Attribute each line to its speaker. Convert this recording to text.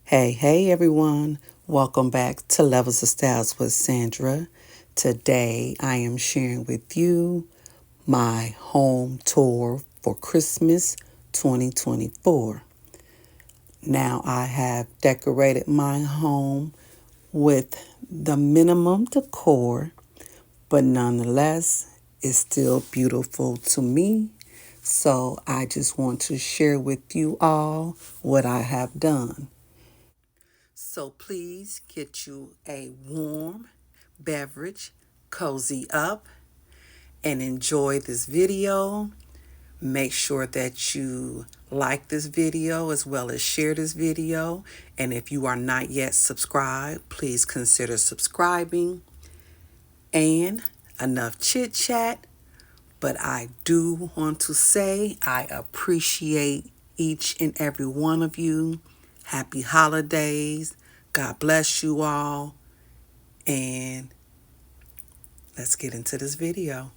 Speaker 1: Hey everyone. Welcome back to Levels of Styles with Sandra. Today I am sharing with you my home tour for Christmas 2024. Now I have decorated my home with the minimum decor, but nonetheless, it's still beautiful to me. So I just want to share with you all what I have done. So please get you a warm beverage, cozy up, and enjoy this video. Make sure that you like this video as well as share this video. And if you are not yet subscribed, please consider subscribing. And enough chit chat, but I do want to say I appreciate each and every one of you. Happy holidays. God bless you all. And let's get into this video.